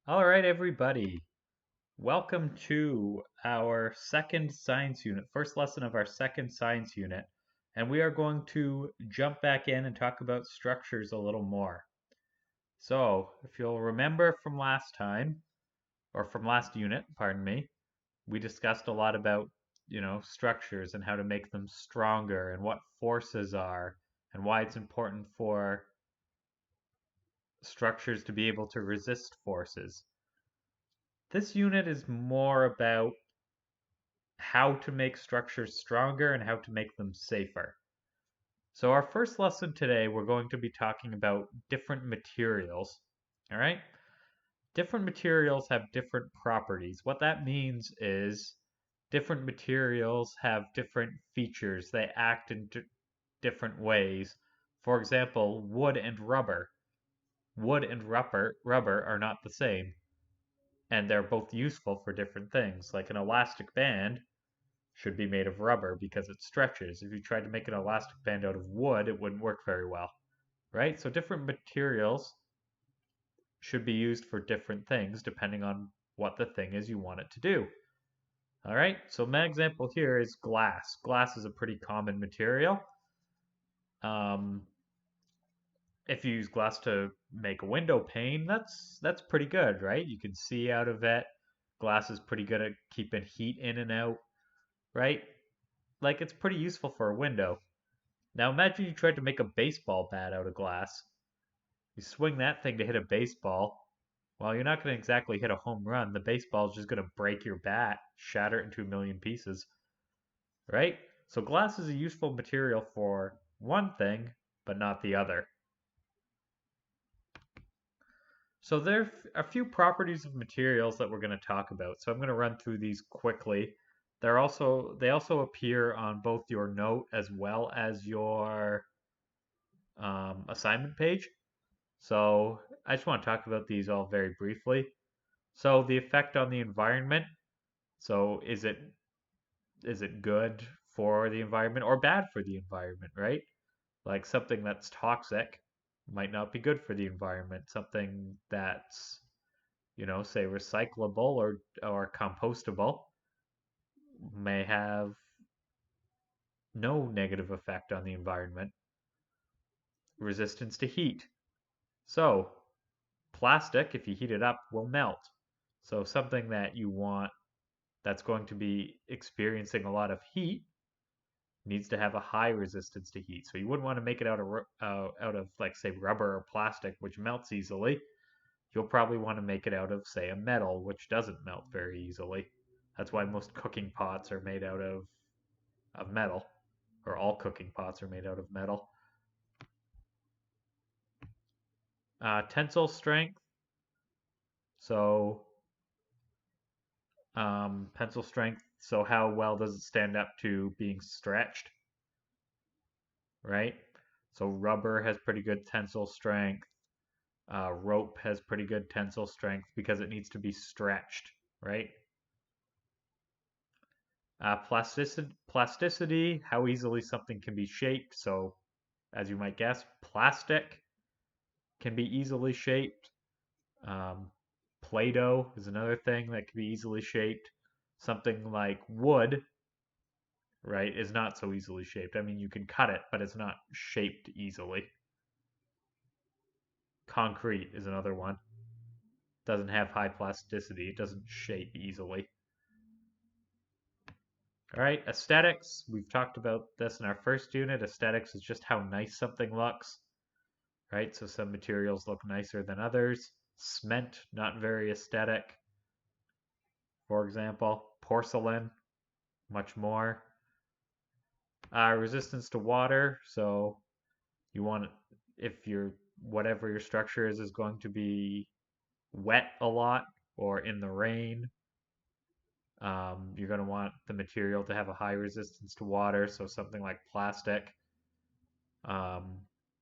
All right, everybody. Welcome to our second science unit, first lesson of our second science unit. And we are going to jump back in and talk about structures a little more. So, if you'll remember from last time, or from last unit, pardon me, we discussed a lot about, structures and how to make them stronger and what forces are and why it's important for structures to be able to resist forces. This unit is more about how to make structures stronger and how to make them safer. So our first lesson today, we're going to be talking about different materials. All right? Different materials have different properties. What that means is different materials have different features. They act in different ways. For example, wood and rubber. Wood and rubber are not the same, and they're both useful for different things. Like an elastic band should be made of rubber because it stretches. If you tried to make an elastic band out of wood, it wouldn't work very well, right? So different materials should be used for different things depending on what the thing is you want it to do. All right, so my example here is glass. Glass is a pretty common material. Um, if you use glass to make a window pane, that's pretty good, right? You can see out of it. Glass is pretty good at keeping heat in and out, right? Like it's pretty useful for a window. Now imagine you tried to make a baseball bat out of glass. You swing that thing to hit a baseball. Well, you're not going to exactly hit a home run. The baseball is just going to break your bat, shatter it into a million pieces, right? So glass is a useful material for one thing, but not the other. So there are a few properties of materials that we're going to talk about. So I'm going to run through these quickly. They also appear on both your note as well as your assignment page. So I just want to talk about these all very briefly. So the effect on the environment. So is it good for the environment or bad for the environment, right? Like something that's toxic might not be good for the environment. Something that's, say recyclable or compostable may have no negative effect on the environment. Resistance to heat. So, plastic, if you heat it up, will melt. So something that you want that's going to be experiencing a lot of heat needs to have a high resistance to heat. So you wouldn't want to make it out of like say rubber or plastic, which melts easily. You'll probably want to make it out of say a metal, which doesn't melt very easily. That's why most cooking pots are made out of metal, or all cooking pots are made out of metal. Tensile strength. So pencil strength. So how well does it stand up to being stretched? Right? So rubber has pretty good tensile strength. Rope has pretty good tensile strength because it needs to be stretched, right? Plasticity, how easily something can be shaped. So, as you might guess, plastic can be easily shaped. Um, Play-Doh is another thing that can be easily shaped. Something like wood, right, is not so easily shaped. I mean, you can cut it, but it's not shaped easily. Concrete is another one. Doesn't have high plasticity. It doesn't shape easily. All right, aesthetics. We've talked about this in our first unit. Aesthetics is just how nice something looks, right? So some materials look nicer than others. Cement, not very aesthetic. For example, porcelain, much more. Resistance to water. So you want, if your whatever your structure is going to be wet a lot or in the rain, you're going to want the material to have a high resistance to water. So something like plastic. Um,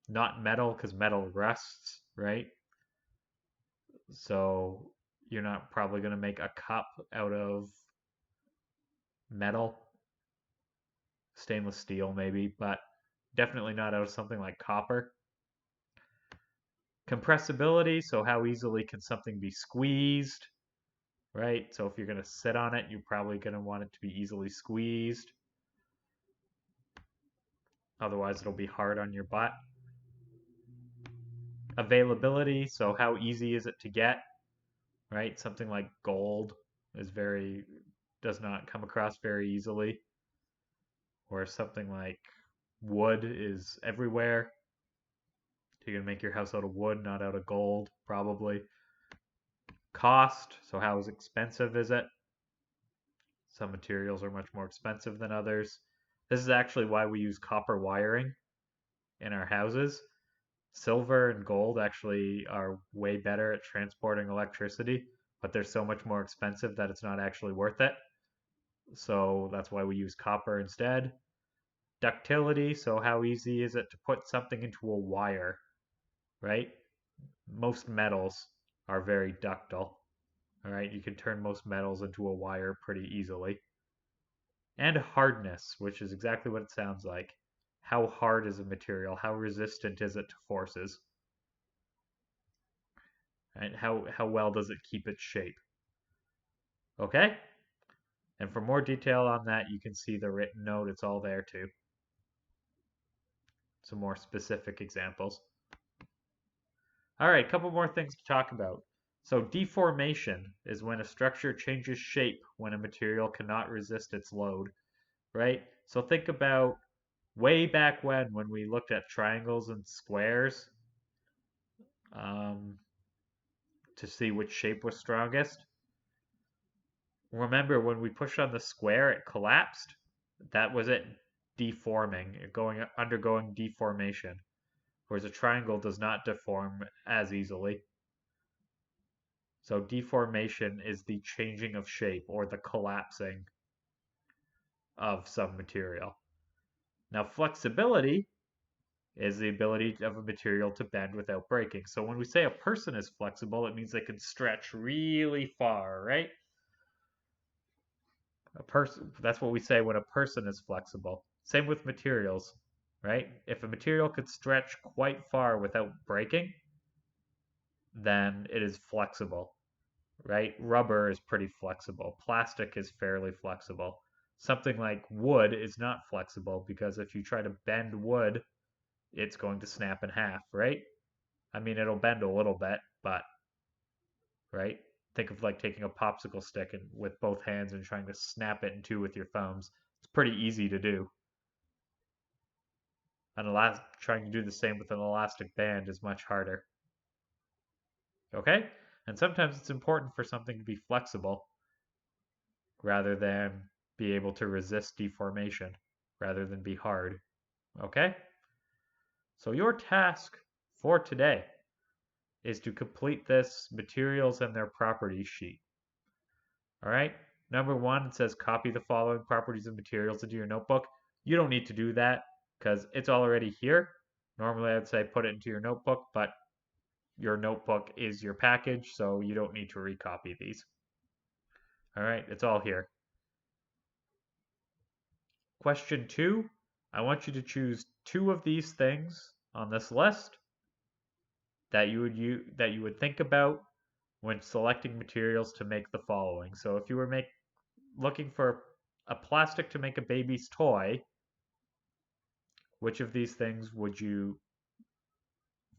Not metal because metal rusts, right? So you're not probably going to make a cup out of metal, stainless steel maybe, but definitely not out of something like copper. Compressibility, so how easily can something be squeezed, right? So if you're going to sit on it, you're probably going to want it to be easily squeezed. Otherwise, it'll be hard on your butt. Availability, so how easy is it to get, right? Something like gold does not come across very easily. Or something like wood is everywhere. You're going to make your house out of wood, not out of gold, probably. Cost, so how expensive is it? Some materials are much more expensive than others. This is actually why we use copper wiring in our houses. Silver and gold actually are way better at transporting electricity, but they're so much more expensive that it's not actually worth it. So that's why we use copper instead. Ductility, so how easy is it to put something into a wire, right? Most metals are very ductile. All right, you can turn most metals into a wire pretty easily. And hardness, which is exactly what it sounds like. How hard is a material? How resistant is it to forces? Right? How well does it keep its shape? Okay? And for more detail on that, you can see the written note. It's all there too. Some more specific examples. All right, a couple more things to talk about. So deformation is when a structure changes shape when a material cannot resist its load, right? So think about way back when we looked at triangles and squares um, to see which shape was strongest. Remember when we pushed on the square, it collapsed? That was it deforming, undergoing deformation, whereas a triangle does not deform as easily. So deformation is the changing of shape or the collapsing of some material. Now flexibility is the ability of a material to bend without breaking. So when we say a person is flexible, it means they can stretch really far, right? That's what we say when a person is flexible. Same with materials, right? If a material could stretch quite far without breaking, then it is flexible, right? Rubber is pretty flexible. Plastic is fairly flexible. Something like wood is not flexible because if you try to bend wood, it's going to snap in half, right? I mean, it'll bend a little bit, but, right? Think of like taking a popsicle stick and with both hands and trying to snap it in two with your thumbs. It's pretty easy to do. Trying to do the same with an elastic band is much harder. Okay? And sometimes it's important for something to be flexible rather than be able to resist deformation, rather than be hard. Okay? So your task for today is to complete this materials and their properties sheet. All right? Number one, it says copy the following properties of materials into your notebook. You don't need to do that because it's already here. Normally, I'd say put it into your notebook, but your notebook is your package, so you don't need to recopy these. All right, it's all here. Question 2, I want you to choose 2 of these things on this list that you would think about when selecting materials to make the following. So if you were looking for a plastic to make a baby's toy, which of these things would you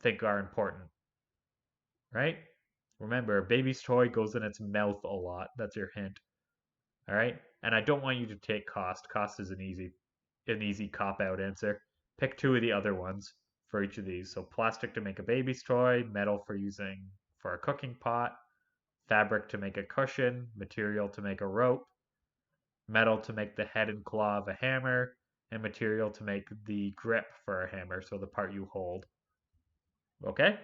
think are important? Right? Remember, a baby's toy goes in its mouth a lot. That's your hint. All right? And I don't want you to take cost. Cost is an easy cop-out answer. Pick 2 of the other ones for each of these. So plastic to make a baby's toy, metal for a cooking pot, fabric to make a cushion, material to make a rope, metal to make the head and claw of a hammer, and material to make the grip for a hammer, so the part you hold. Okay?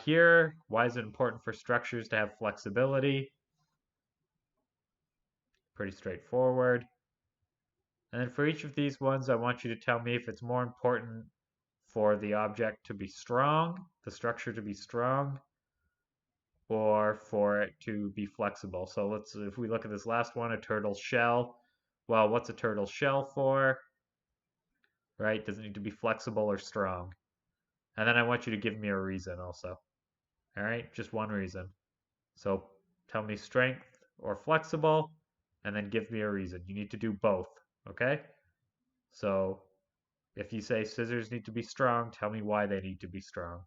Here, why is it important for structures to have flexibility? Pretty straightforward. And then for each of these ones, I want you to tell me if it's more important for the object to be strong, the structure to be strong, or for it to be flexible. So if we look at this last one, a turtle shell. Well, what's a turtle shell for? Right? Does it need to be flexible or strong? And then I want you to give me a reason also. All right, just one reason. So tell me strength or flexible, and then give me a reason. You need to do both, okay? So if you say scissors need to be strong, tell me why they need to be strong.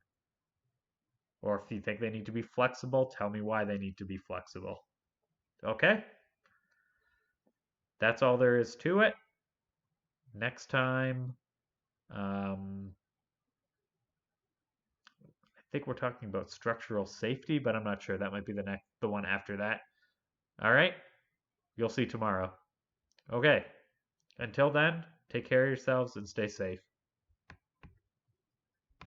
Or if you think they need to be flexible, tell me why they need to be flexible. Okay? That's all there is to it. Next time, I think we're talking about structural safety, but I'm not sure. That might be the one after that. All right? You'll see tomorrow. Okay. Until then, take care of yourselves and stay safe.